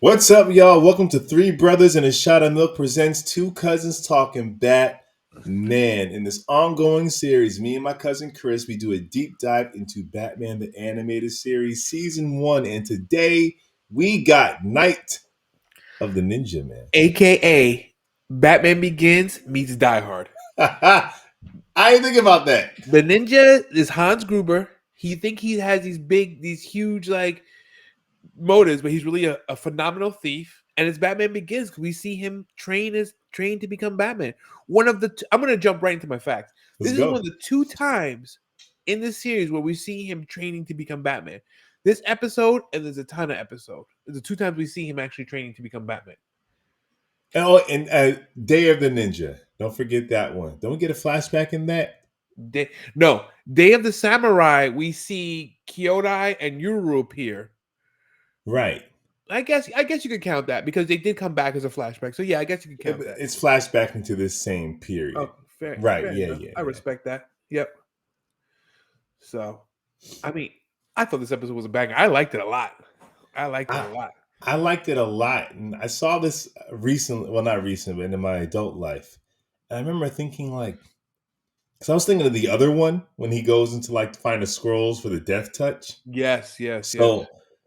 What's up, y'all? Welcome to Three Brothers and a Shot of Milk presents Two Cousins Talking Batman. In this ongoing series, me and my cousin Chris, we do a deep dive into Batman the Animated Series Season 1. And today, we got Night of the Ninja Man. AKA Batman Begins meets Die Hard. I ain't thinking about that. The ninja is Hans Gruber. He think he has these huge motives, but he's really a phenomenal thief. And it's Batman Begins because we see him trained to become Batman. I'm gonna jump right into my facts. Let's This go. is one of the two times in this series where we see him training to become Batman. This episode and there's a ton of episodes. There's the two times we see him actually training to become Batman. Oh, and Day of the Ninja. Don't forget that one. Don't we get a flashback in that? Day of the Samurai, we see Kyodai and Yuru appear. Right. I guess you could count that because they did come back as a flashback. So yeah, I guess you could count that. It's flashback into this same period. Oh, fair. Right. Fair Yeah. enough. I respect that. Yep. So, I mean, I thought this episode was a banger. I liked it a lot. I liked it a lot. And I saw this recently. Well, not recently, but in my adult life. And I remember thinking, because I was thinking of the other one when he goes into to find the scrolls for the death touch. Yes. So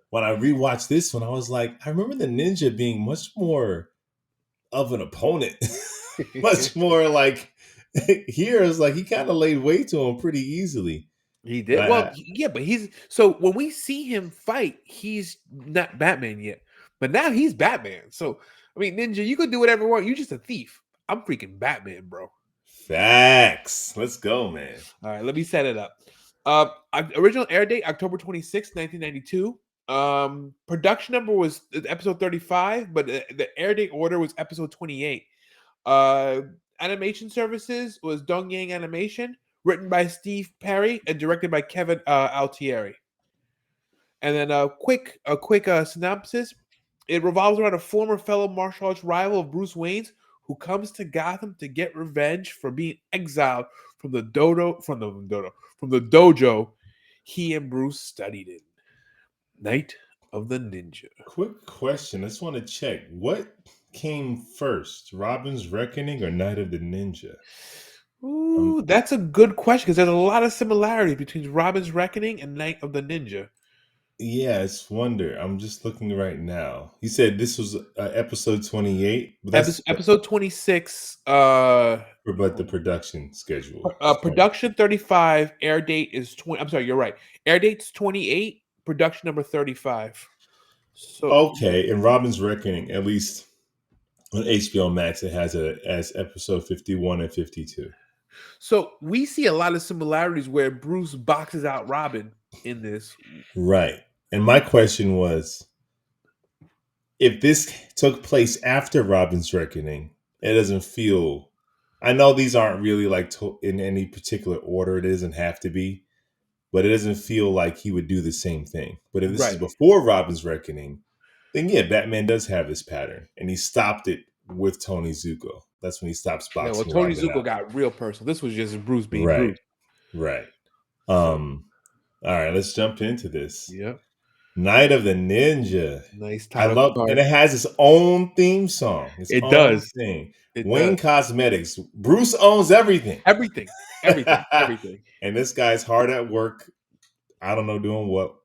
when I rewatched this one, I was like, I remember the ninja being much more of an opponent. Much more here is he kind of laid way to him pretty easily. He did. But when we see him fight, he's not Batman yet. But now he's Batman. So, I mean, Ninja, you could do whatever you want. You're just a thief. I'm freaking Batman, bro. Facts. Let's go, man. All right, let me set it up. Original air date, October 26, 1992. Production number was episode 35, but the air date order was episode 28. Animation services was Dongyang Animation, written by Steve Perry and directed by Kevin Altieri. And then a quick synopsis. It revolves around a former fellow martial arts rival of Bruce Wayne's who comes to Gotham to get revenge for being exiled from the dojo he and Bruce studied in. Night of the Ninja. Quick question. I just want to check. What came first, Robin's Reckoning or Night of the Ninja? Ooh, that's a good question because there's a lot of similarities between Robin's Reckoning and Night of the Ninja. Yeah, it's wonder. I'm just looking right now. You said this was episode 28, but that's episode 26. But the production schedule. Production 35. Air date is 20. I'm sorry, you're right. Air date's 28. Production number 35. So okay, and Robin's Reckoning, at least on HBO Max, it has it as episode 51 and 52. So we see a lot of similarities where Bruce boxes out Robin in this. Right. And my question was, if this took place after Robin's Reckoning, it doesn't feel... I know these aren't really in any particular order. It doesn't have to be. But it doesn't feel like he would do the same thing. But if this is before Robin's Reckoning, then yeah, Batman does have this pattern. And he stopped it with Tony Zuko. That's when he stops boxing. Yeah, well, Tony Zuko got real personal. This was just Bruce being Bruce. Right. All right, let's jump into this. Yep. Night of the Ninja. Nice title. I love, and it has its own theme song. It does. Thing. Wayne Cosmetics. Bruce owns everything. Everything. And this guy's hard at work. I don't know doing what.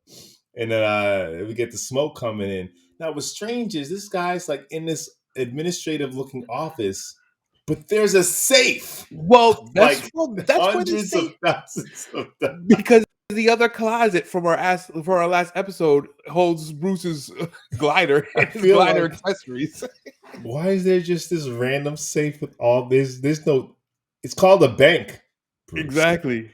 And then we get the smoke coming in. Now, what's strange is this guy's in this administrative looking office, but there's a safe. Well, that's hundreds of thousands of dollars. Because the other closet from our last episode holds Bruce's glider and his glider accessories. Why is there just this random safe with all this? There's no... It's called a bank. Bruce. Exactly.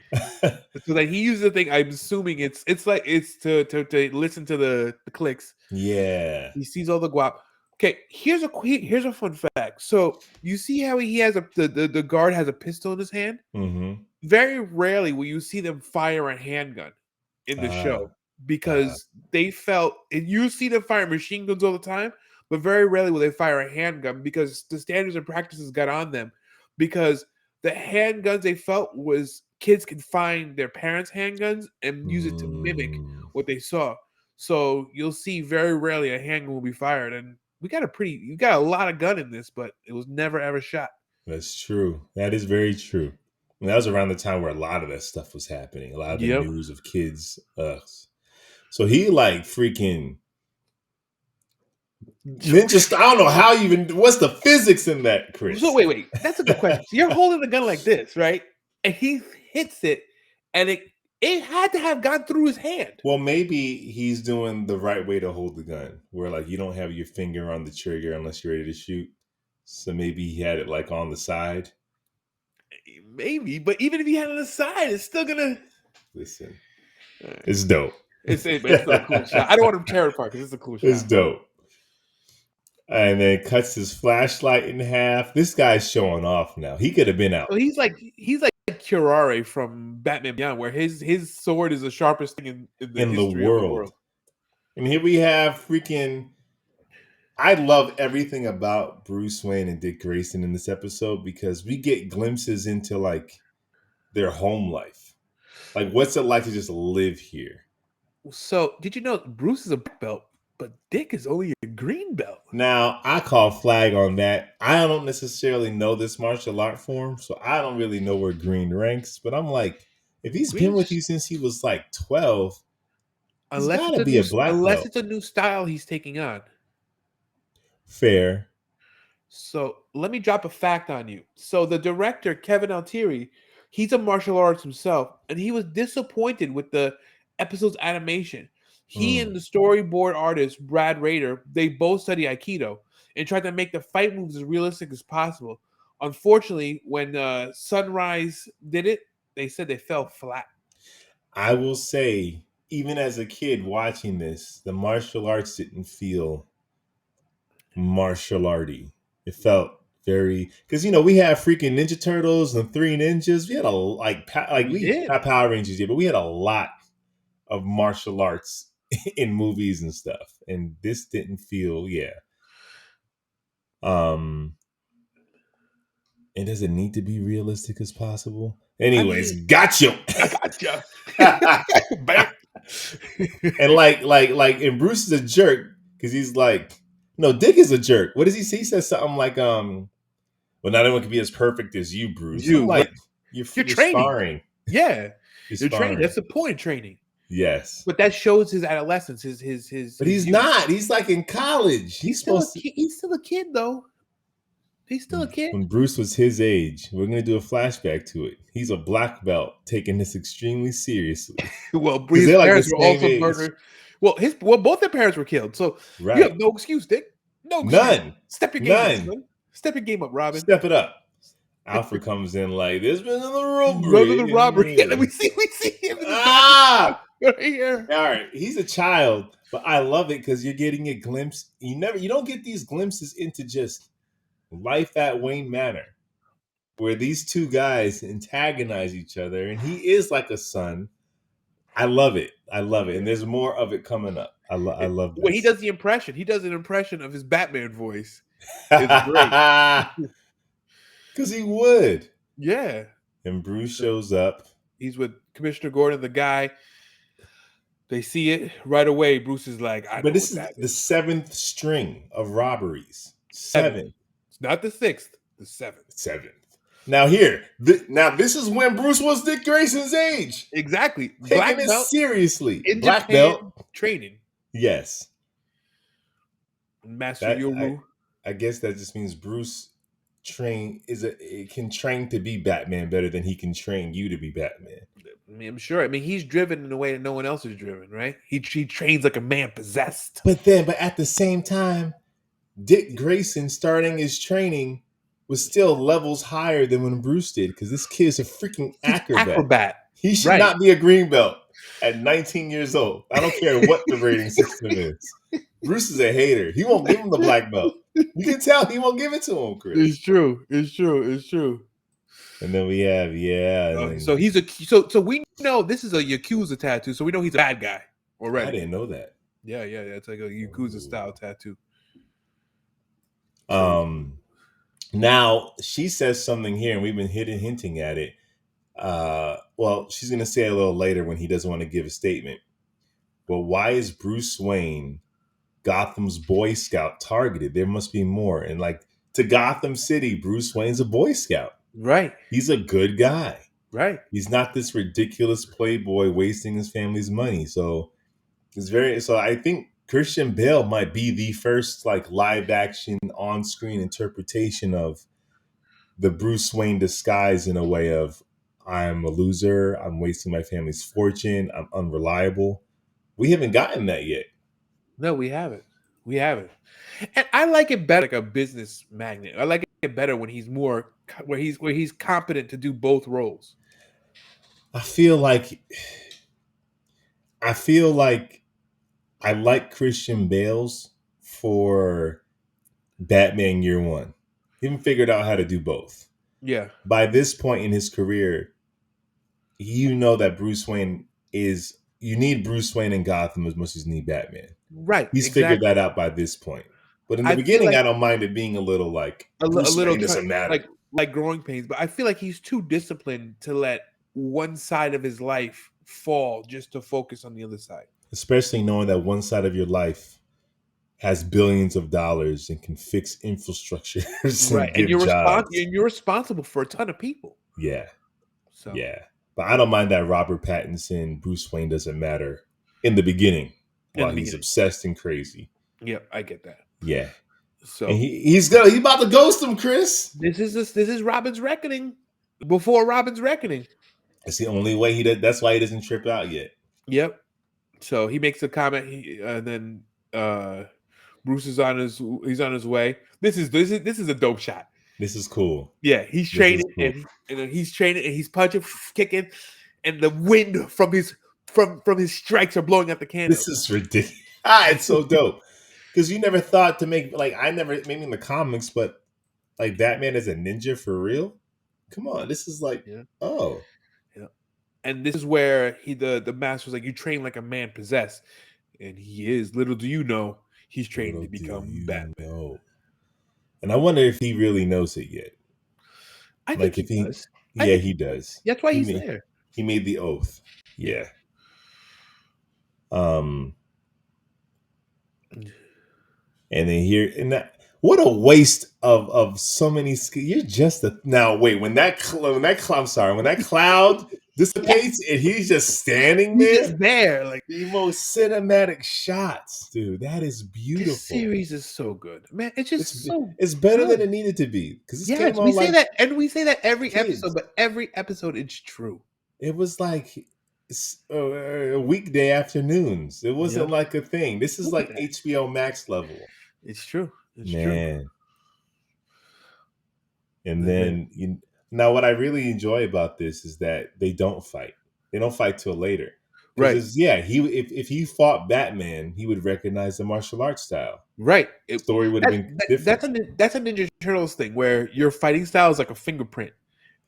So that he uses the thing. I'm assuming it's to listen to the clicks. Yeah. He sees all the guap. Okay, here's a fun fact. So you see how he has the guard has a pistol in his hand. Mm-hmm. Very rarely will you see them fire a handgun in the show because they felt, and you see them fire machine guns all the time, but very rarely will they fire a handgun because the standards and practices got on them because the handguns they felt was kids can find their parents' handguns and use it to mimic what they saw. So you'll see very rarely a handgun will be fired, and you got a lot of gun in this, but it was never ever shot. That's true. That is very true. And that was around the time where a lot of that stuff was happening. A lot of the Yep. news of kids. So he like freaking ninja. I don't know how you even. What's the physics in that, So Chris? wait, that's a good question. So you're holding the gun like this, right? And he hits it, and it had to have gone through his hand. Well, maybe he's doing the right way to hold the gun, where like you don't have your finger on the trigger unless you're ready to shoot. So maybe he had it like on the side. Maybe, but even if he had it on the side, it's still gonna. Listen, All right. it's dope. It's still a cool shot. I don't want to tear it apart because it's a cool It's shot. dope. And then cuts his flashlight in half. This guy's showing off now. He could have been out So he's like Curare from Batman Beyond, where his sword is the sharpest thing in the in the history of the world. world. And here we have freaking. I love everything about Bruce Wayne and Dick Grayson in this episode because we get glimpses into like their home life. Like, what's it like to just live here? So did you know Bruce is a black belt, but Dick is only a green belt? Now, I call flag on that. I don't necessarily know this martial art form, so I don't really know where green ranks. But I'm like, if he's been with you since he was like 12, he's got to be a black unless belt. it's a new style he's taking on. Fair. So let me drop a fact on you. So the director Kevin Altieri, he's a martial arts himself, and he was disappointed with the episode's animation. He and the storyboard artist Brad Rader, they both study Aikido and tried to make the fight moves as realistic as possible. Unfortunately, when Sunrise did it, they said they fell flat. I will say, even as a kid watching this, the martial arts didn't feel martial arty. It felt very because we had freaking Ninja Turtles and Three Ninjas. We had a We we did. not Power Rangers, yeah, but we had a lot of martial arts in movies and stuff, and this didn't feel Um, and does it need to be realistic as possible? I Anyways, mean, gotcha. I gotcha. Bam. And and Bruce is a jerk because he's like, no, Dick is a jerk. What does he say? He says something like, well, not everyone can be as perfect as you, Bruce. I'm You, like, you're you're training. sparring. Yeah, You're you're training. sparring. That's the point of training. Yes. But that shows his adolescence, his. But he's youth. not. He's like in college. He's supposed to. He's still a kid, though. He's still a kid. When Bruce was his age, we're going to do a flashback to it. He's a black belt taking this extremely seriously. Well, Because his they're like the parents were same also age. murdered. Well, both their parents were killed. So Right. you have no excuse, Dick. No excuse. None. Step your game None. up, son. Step your game up, Robin. Step it up. Alfred comes in like, there's been another robbery. Another robbery. Yeah, we see him in the Ah! right here. All right, he's a child, but I love it because you're getting a glimpse. You don't get these glimpses into just life at Wayne Manor, where these two guys antagonize each other, and he is like a son. I love it. And there's more of it coming up. I love this. When he does the impression, he does an impression of his Batman voice. It's great. Because he would. Yeah. And Bruce shows up. He's with Commissioner Gordon, the guy. They see it right away. Bruce is like, But this is the seventh string of robberies. Seven. It's not the sixth, the seventh. Now this is when Bruce was Dick Grayson's age. Exactly. Taking Black it belt seriously. in Black Japan, belt training. Yes. Master Yoru. I guess that just means Bruce can train to be Batman better than he can train you to be Batman. I mean, I'm sure. I mean, he's driven in a way that no one else is driven, right? He trains like a man possessed. But at the same time, Dick Grayson starting his training was still levels higher than when Bruce did because this kid is a freaking acrobat. He should not be a green belt at 19 years old. I don't care what the rating system is. Bruce is a hater. He won't give him the black belt. You can tell he won't give it to him, Chris. It's true. And then we have, so he's so we know this is a Yakuza tattoo, so we know he's a bad guy already. I didn't know that. Yeah, it's like a Yakuza style tattoo. Now she says something here, and we've been hinting at it. Well, she's gonna say it a little later when he doesn't want to give a statement. well, why is Bruce Wayne, Gotham's Boy Scout, targeted? There must be more. And like to Gotham City, Bruce Wayne's a Boy Scout. Right. He's a good guy. Right. He's not this ridiculous playboy wasting his family's money. So it's very. So I think Christian Bale might be the first like live action on screen interpretation of the Bruce Wayne disguise in a way of I'm a loser, I'm wasting my family's fortune, I'm unreliable. We haven't gotten that yet. No, we haven't. We haven't. And I like it better like a business magnet. I like it better when he's more where he's competent to do both roles. I feel like I feel like I like Christian Bale's for Batman Year One. He even figured out how to do both. Yeah. By this point in his career, you know that Bruce Wayne is you need Bruce Wayne in Gotham as much as you need Batman. Right. He's figured Exactly. that out by this point. But in the I feel beginning, like I don't mind it being a little like a Bruce little Wayne doesn't matter. like growing pains, but I feel like he's too disciplined to let one side of his life fall just to focus on the other side. Especially knowing that one side of your life has billions of dollars and can fix infrastructures Right. and give jobs. And you're responsible for a ton of people. Yeah, So yeah. But I don't mind that Robert Pattinson, Bruce Wayne doesn't matter in the beginning in while the he's beginning. obsessed and crazy. Yeah, I get that. Yeah. And So he's about to ghost him, Chris. this is Robin's reckoning. Before Robin's reckoning. It's the only way he did. That's why he doesn't trip out yet. Yep. So he makes a comment, and then Bruce is on his way. This is a dope shot. This is cool. Yeah, he's This is training, cool. and then he's training, and he's punching, kicking, and the wind from his strikes are blowing out the candle. This is ridiculous. It's so dope. Because you never thought to make I never maybe in the comics, but like Batman as a ninja for real. Come on, this is like Yeah. oh. Yeah. And this is where the master was like, "You train like a man possessed," and he is. Little do you know, he's training Little to do become you Batman. know. And I wonder if he really knows it yet. I think Like he if he, does. yeah, he does. That's why He he's made there. he made the oath. Yeah. And then here and that. What a waste of so many skills. You're just a now. Wait, when that cloud dissipates and he's just standing He's there, just there. Like the most cinematic shots, dude. That is this beautiful. series is so good, man. It's just so It's better good. than it needed to be because this Yes, came we on say like that, and we say that every kids. episode, but every episode it's true. It was like weekday afternoons. It wasn't Yep. like a thing. This is Look like at that. HBO Max level. It's true. It's true. Man. And And then now what I really enjoy about this is that they don't fight. They don't fight till later. Right. Because if he fought Batman, he would recognize the martial arts style. Right. The story would have been different. That's a Ninja Turtles thing where your fighting style is like a fingerprint,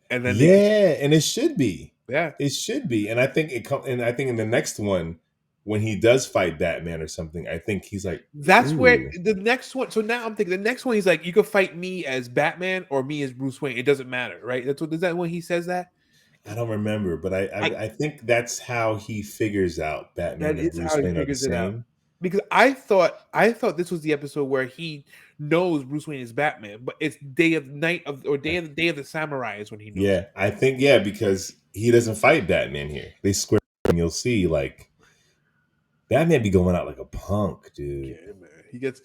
and then and it should be. yeah, It should be. And I think and I think in the next one, when he does fight Batman or something, I think he's like, that's where ooh. the next one. So now I'm thinking the next one. He's like, you could fight me as Batman or me as Bruce Wayne. It doesn't matter, right? Is that when he says that? I don't remember, but I think that's how he figures out Batman That and is Bruce how he Wayne are the figures it out. same. Because I thought this was the episode where he knows Bruce Wayne is Batman, but it's day of the samurai is when he knows. Yeah, I think because he doesn't fight Batman here. They square, and you'll see like Batman be going out like a punk, dude. Yeah, man. He gets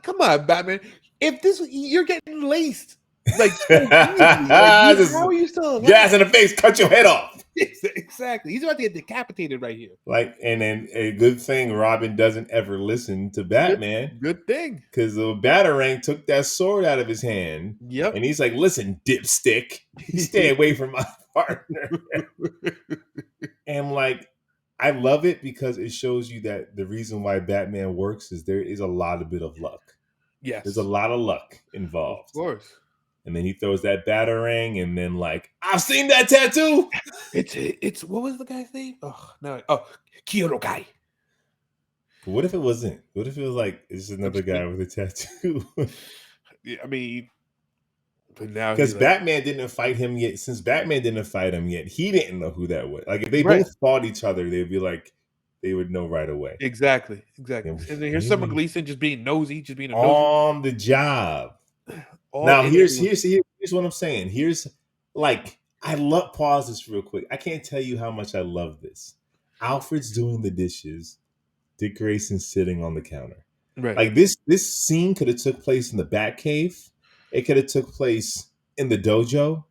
come on, Batman. If you're getting laced like so easily, how are you still alive? Gas in the face, cut your head off. Exactly. He's about to get decapitated right here. Like, and then a good thing Robin doesn't ever listen to Batman. Good thing. Because the Batarang took that sword out of his hand. Yep. And he's like, listen, dipstick, stay away from my partner. And like, I love it because it shows you that the reason why Batman works is there is a lot of bit of luck. Yes. There's a lot of luck involved. Of course. And then he throws that Batarang, and then like, I've seen that tattoo. It's what was the guy's name? Oh no! Oh, Kyoto guy. But what if it wasn't? What if it was like it's another guy with a tattoo? I mean, but now because Batman didn't fight him yet. Since Batman didn't fight him yet, he didn't know who that was. Like if they both fought each other, they'd be like, they would know right away. Exactly. And And then here's Summer maybe Gleason just being nosy, just being a nosy. on the job. All Now in everyone. here's what I'm saying. Here's like I love pause this real quick. I can't tell you how much I love this. Alfred's doing the dishes. Dick Grayson's sitting on the counter. Right. Like this scene could have took place in the Batcave. It could have took place in the dojo.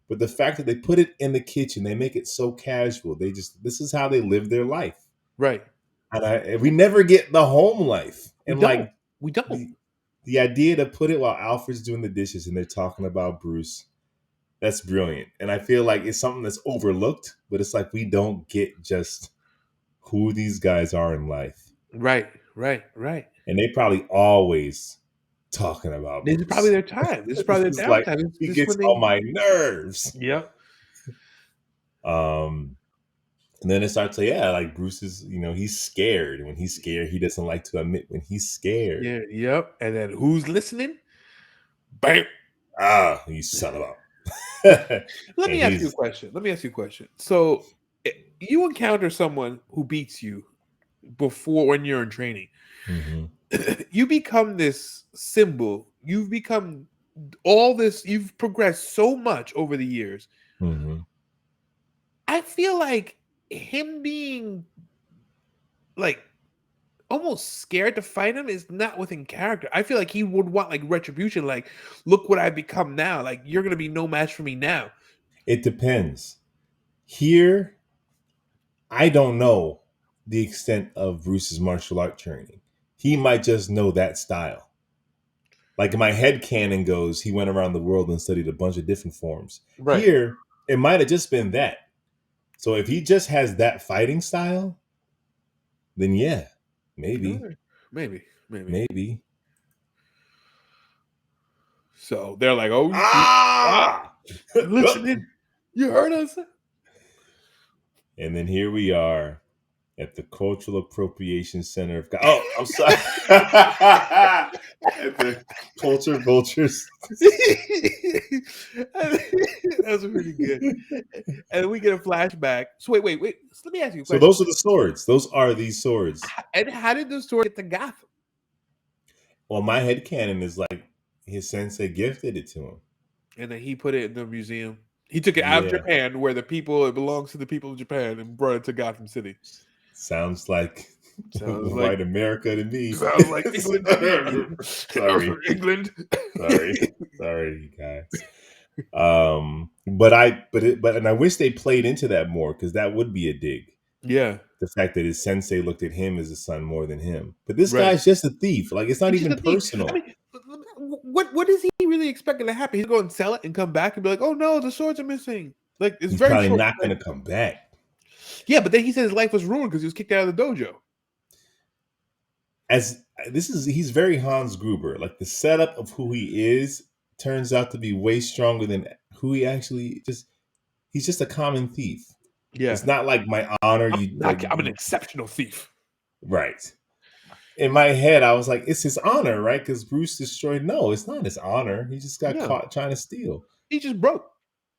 But the fact that they put it in the kitchen, they make it so casual. They just this is how they live their life. Right. And we never get the home life. We And don't. like We don't. the idea to put it while Alfred's doing the dishes and they're talking about Bruce, that's brilliant. And I feel like it's something that's overlooked, but it's like we don't get just who these guys are in life. Right. Right. Right. And they probably always talking about This is probably Bruce. their time. This is This probably is their like downtime. he This is gets when they. on my nerves. Yep. Um and then it starts to, like Bruce is, he's scared. And when he's scared, he doesn't like to admit when he's scared. Yeah. Yep. And then who's listening? Bam. Ah, you son of a. Let And me ask you a question. So you encounter someone who beats you before when you're in training. Mhm. You become this symbol. You've become all this. You've progressed so much over the years. Mhm. I feel like him being like almost scared to fight him is not within character. I feel like he would want like retribution. Like, look what I've become now. Like, you're gonna be no match for me now. It depends. Here, I don't know the extent of Bruce's martial art training. He might just know that style. Like my head canon goes, he went around the world and studied a bunch of different forms. Right. Here, it might have just been that. So if he just has that fighting style, then yeah, maybe, Okay. Maybe. maybe. So they're like, "Oh, Ah! listening, you heard us." And then here we are at the Cultural Appropriation Center of. Oh, I'm sorry. At the Culture Vultures. That's pretty good. And we get a flashback. So wait. So let me ask you a So question. those are the swords. Those are these swords. And how did the story get to Gotham? Well, my head canon is like his sensei gifted it to him. And then he put it in the museum. He took it out of Yeah. Japan, where it belongs to the people of Japan, and brought it to Gotham City. Sounds like Sounds like white America to me. England to me. Sorry. England. Sorry, guys. But I wish they played into that more because that would be a dig. Yeah. The fact that his sensei looked at him as a son more than him. But this Right. guy's just a thief. Like it's not He's just even a thief. personal. I mean, what is he really expecting to happen? He's going to sell it and come back and be like, "Oh no, the swords are missing." Like it's He's very probably short. not going to come back. Yeah, but then he said his life was ruined because he was kicked out of the dojo. He's very Hans Gruber. Like the setup of who he is turns out to be way stronger than who he actually just. He's just a common thief. Yeah, It's not like my honor. I'm an exceptional thief. Right. In my head, I was like, it's his honor, right? Because Bruce destroyed. No, it's not his honor. He just got No, caught trying to steal. he's just broke.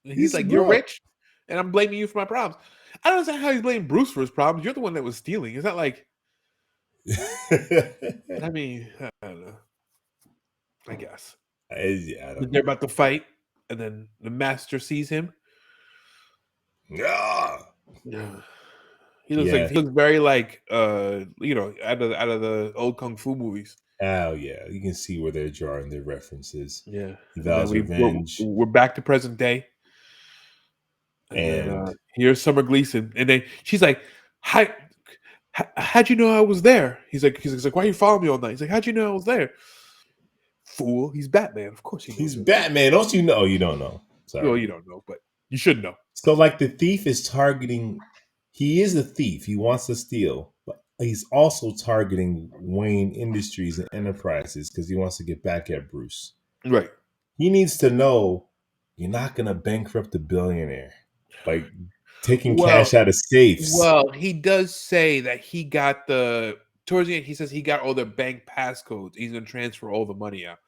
And he's He's like, "You're broke. rich, and I'm blaming you for my problems." I don't understand how he's blaming Bruce for his problems. You're the one that was stealing. It's not like. I mean, I don't know. I guess I don't they're know. about to fight, and then the master sees him. Ah. Yeah. He looks very like out of the old kung fu movies. Oh yeah, you can see where they're drawing their references. Yeah. He And then vows revenge, we're back to present day. And then and here's Summer Gleason. And then she's like, "Hi, how'd you know I was there?" He's like, "Why you following me all night?" He's like, "How'd you know I was there?" Fool, he's Batman. Of course he knows. he's Batman. Don't you know? You don't know. Sorry. Well, you don't know, but you should know. So like the thief is targeting. He is a thief. He wants to steal, but he's also targeting Wayne Industries and Enterprises because he wants to get back at Bruce. Right. He needs to know you're not going to bankrupt a billionaire by taking cash out of safes. Well, he does say that he got towards the end, he says he got all the bank passcodes. He's going to transfer all the money out.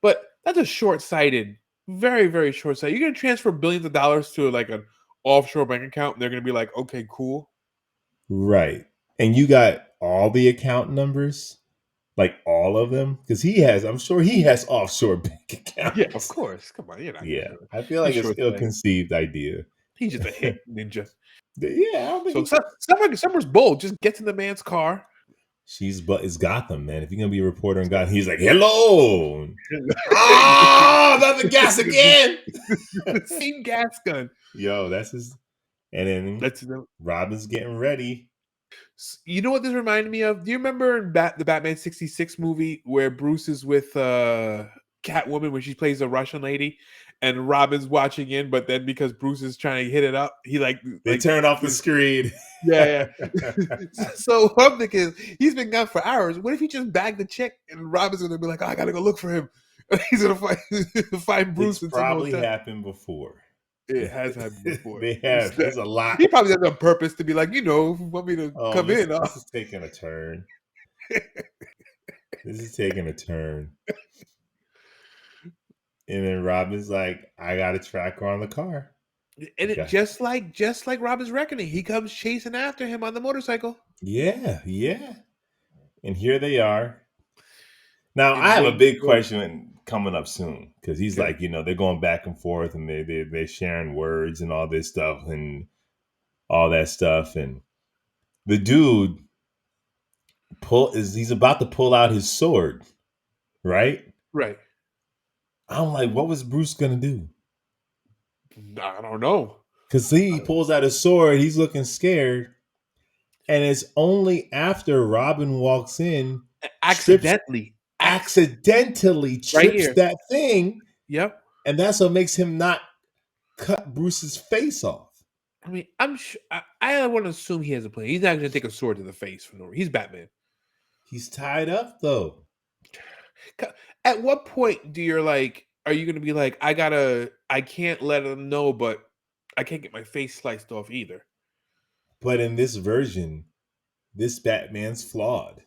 But that's a short-sighted, very, very short-sighted. You're going to transfer billions of dollars to like an offshore bank account, and they're going to be like, "Okay, cool." Right. and you got all the account numbers, like all of them, because he has. I'm sure he has offshore bank Yeah, of accounts. course. Come on, you're not Yeah, gonna. I feel You like it's sure thing. ill-conceived idea. He's just a hit ninja. Yeah, I don't think So he. Summer's bold. Just gets in the man's car. She's but it's Gotham, man. If you're gonna be a reporter in Gotham, he's like, "Hello, ah, not the gas again." The same gas gun. Yo, that's his. And then That's the. Robin's getting ready. You know what this reminded me of? Do you remember in the Batman 66 movie where Bruce is with Catwoman when she plays a Russian lady and Robin's watching in, but then because Bruce is trying to hit it up, he They turn off the screen. yeah, yeah. So what I'm thinking is he's been gone for hours. What if he just bagged the chick and Robin's gonna be like, oh, I gotta go look for him. He's gonna find It's Bruce in some probably hotel. happened before. It has happened before. They have. There's a lot. He probably does it on purpose to be like, if you want me to Oh, come in. this is taking a turn. This is taking a turn. And then Robin's like, I got to track her on the car. And it Okay. just like Robin's Reckoning, he comes chasing after him on the motorcycle. Yeah, yeah. And here they are. Now In I have a Wayne's big World. question coming up soon because he's Okay. like, they're going back and forth and they're sharing words and all this stuff and all that stuff. And the dude he's about to pull out his sword, right? Right. I'm like, what was Bruce gonna do? I don't know. Because he pulls out his sword, he's looking scared, and it's only after Robin walks in, trips Accidentally. accidentally Right trips here. that thing, Yep. and that's what makes him not cut Bruce's face off. I mean, I'm sure. I want to assume he has a plan. He's not going to take a sword to the face for no reason. He's Batman. He's tied up though. At what point do you're like, are you going to be like, I can't let him know, but I can't get my face sliced off either. But in this version, this Batman's flawed.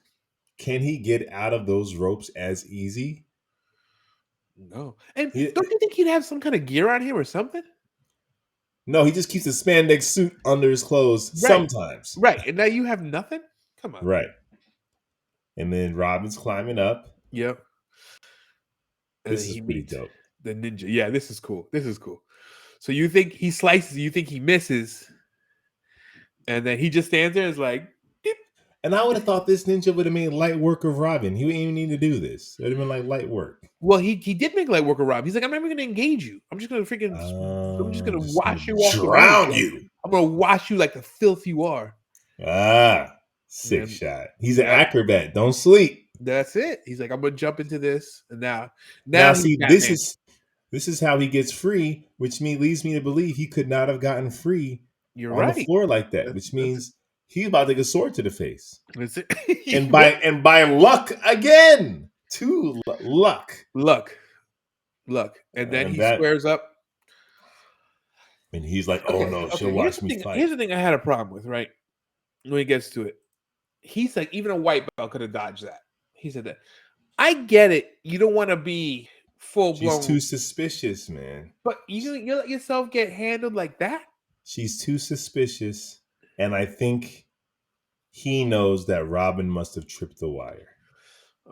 Can he get out of those ropes as easy? No. And He, don't you think he'd have some kind of gear on him or something? no, he just keeps a spandex suit under his clothes Right. sometimes. Right. And now you have nothing? Come on. Right. And then Robin's climbing up. Yep. And then This is he pretty meets dope. the ninja. Yeah, this is cool. This is cool. So you think he slices, you think he misses, and then he just stands there and is like, "Beep." And I would have thought this ninja would have made light work of Robin. He wouldn't even need to do this. It would have been like light work. Well, he did make light work of Rob. He's like, I'm never gonna engage you. I'm just gonna Just wash you off the drown motorcycle. you. I'm gonna wash you like the filth you are. Sick And shot. He's an yep, acrobat. Don't sleep. that's it. He's like, I'm gonna jump into this, and Now, now he's see, Batman. this is how he gets free, which leads me to believe he could not have gotten free You're on the right. floor like that, which That's means he's about to take a sword to the face. it. And What? by luck again, luck. Luck, and then And he that squares up. and he's like, "Oh Okay, no, she'll okay. Here's watch the me thing. fight." Here's the thing I had a problem with. Right when he gets to it, he's like, even a white belt could have dodged that. He said that. I get it. You don't want to be full She's blown, too suspicious, man. but you let yourself get handled like that. She's too suspicious, and I think he knows that Robin must have tripped the wire.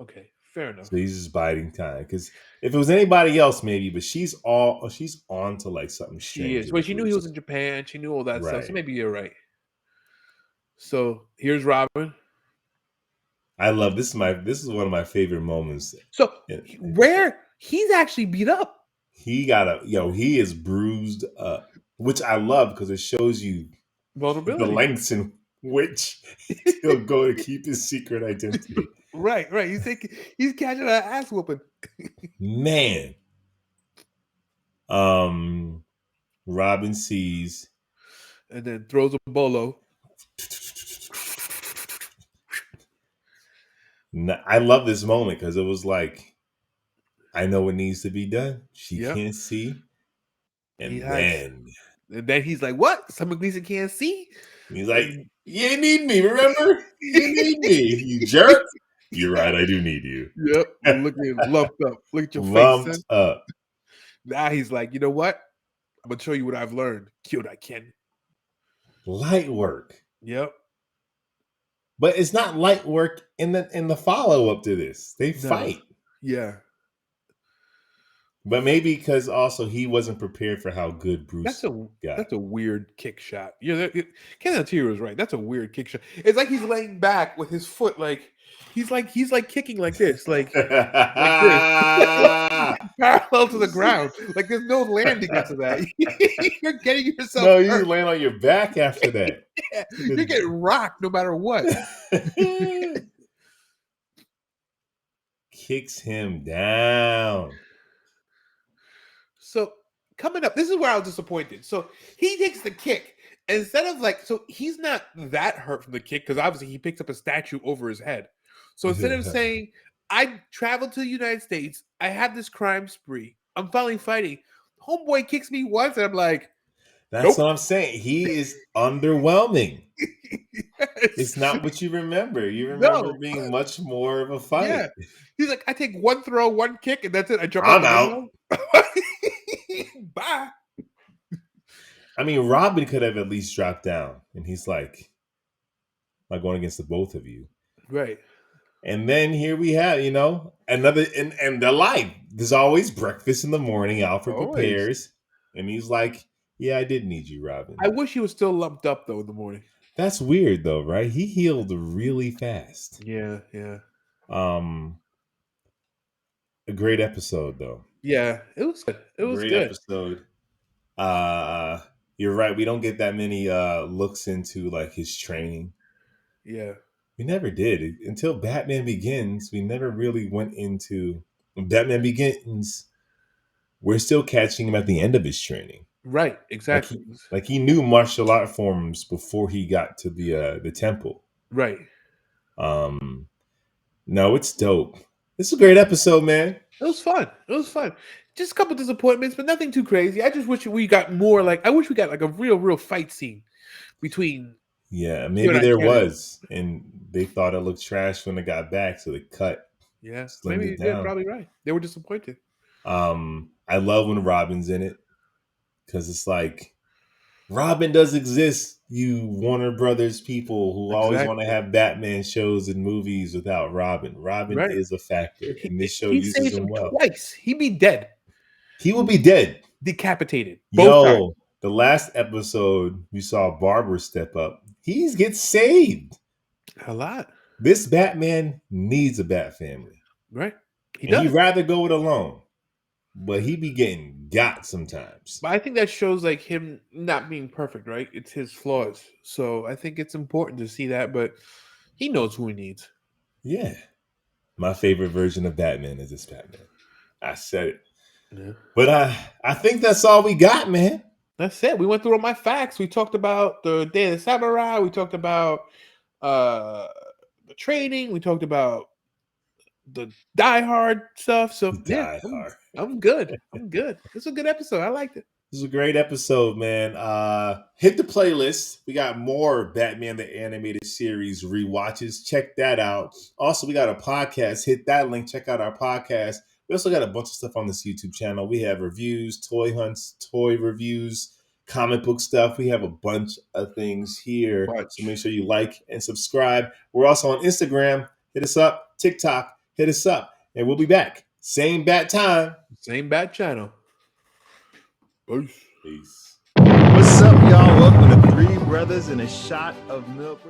Okay, fair enough. So he's just biding time. Because if it was anybody else, maybe, but she's on to like something She strange is. with Well, she knew he Bruce. was in Japan. She knew all that stuff. So Right. maybe you're right. So here's Robin. I love this. This is one of my favorite moments. So And where he's actually beat up. he is bruised up, which I love because it shows you the Vulnerability. lengths in which he'll go to keep his secret identity. Right. He's catching an ass whooping. Man. Robin sees. And then throws a bolo. I love this moment because it was like, I know what needs to be done. She Yep. can't see. He And has. And then he's like, "What? Someone Gleason can't see?" he's like, "You need me, remember? You need me, you jerk." You're right, I do need you. Yep. Looking lumped up. Look at your face, Lumped son. up. Now he's like, you know what? I'm gonna show you what I've learned. Kyoda Ken. Light work. Yep. But it's not light work in the follow up to this. They No. fight. Yeah. But maybe because also he wasn't prepared for how good That's Bruce a got. that's a weird kick shot. Ken Altiero was right. That's a weird kick shot. It's like he's laying back with his foot, like he's like kicking like this, like this, parallel to the ground. Like there's no landing after that. You're getting yourself No, you hurt. land on your back after that. Yeah. You're getting rocked no matter what. Kicks him down. So coming up, this is where I was disappointed. So he takes the kick. Instead of like, so he's not that hurt from the kick because obviously he picks up a statue over his head. So instead of saying, I traveled to the United States, I have this crime spree, I'm finally fighting. Homeboy kicks me once, and I'm like, That's nope. what I'm saying. He is underwhelming. Yes. It's not what you remember. You remember No. being much more of a Yeah. fight. He's like, I take one throw, one kick, and that's it. I jump out I'm the out. window. Bye. I mean, Robin could have at least dropped down, and he's like, "I'm going against the both of you." Right. And then here we have, another and the life. There's always breakfast in the morning. Alfred Always. prepares, and he's like, "Yeah, I did need you, Robin." I wish he was still lumped up though in the morning. That's weird, though, right? He healed really fast. Yeah, yeah. A great episode, though. Yeah, it was good. It was Great good. episode. You're right. We don't get that many looks into like his training. Yeah. We never did until Batman Begins. We never really went into Batman Begins. We're still catching him at the end of his training. Right, Like exactly. he knew martial art forms before he got to the temple. Right. No, it's dope. This is a great episode, man. It was fun. It was fun. Just a couple disappointments, but nothing too crazy. I just wish we got more like I wish we got like a real fight scene between Yeah, you maybe and I there Cannon. was, and they thought it looked trash when it got back, so they Yeah, slimmed maybe it they're down. probably right. They were disappointed. I love when Robin's in it because it's like Robin does exist. You Warner Brothers people who always want to Exactly. have Batman shows and movies without Robin. Robin Right. is a factor, He, and this show he uses saved him him well. twice. He'd be dead, He will be dead. decapitated both times. Yo, the last episode we saw Barbara step up. He gets saved. A lot. This Batman needs a Bat family. Right. He And he'd does. rather go it alone. But he be getting got sometimes. But I think that shows like him not being perfect, right? It's his flaws. So I think it's important to see that, but he knows who he needs. Yeah. My favorite version of Batman is this Batman. I said it. Yeah. But I think that's all we got, man. That's it. We went through all my facts. We talked about the Day of the Samurai. We talked about the training. We talked about the Die Hard stuff. So yeah, Die Hard. I'm good. I'm good. It's a good episode. I liked it. This is a great episode, man. Hit the playlist. We got more Batman the Animated Series rewatches. Check that out. Also, we got a podcast. Hit that link. Check out our podcast. We also got a bunch of stuff on this YouTube channel. We have reviews, toy hunts, toy reviews, comic book stuff. We have a bunch of things here. So make sure you like and subscribe. We're also on Instagram. Hit us up. TikTok. Hit us up. And we'll be back. Same bat time. Same Bat channel. Peace. What's up, y'all? Welcome to Three Brothers and a Shot of Milk.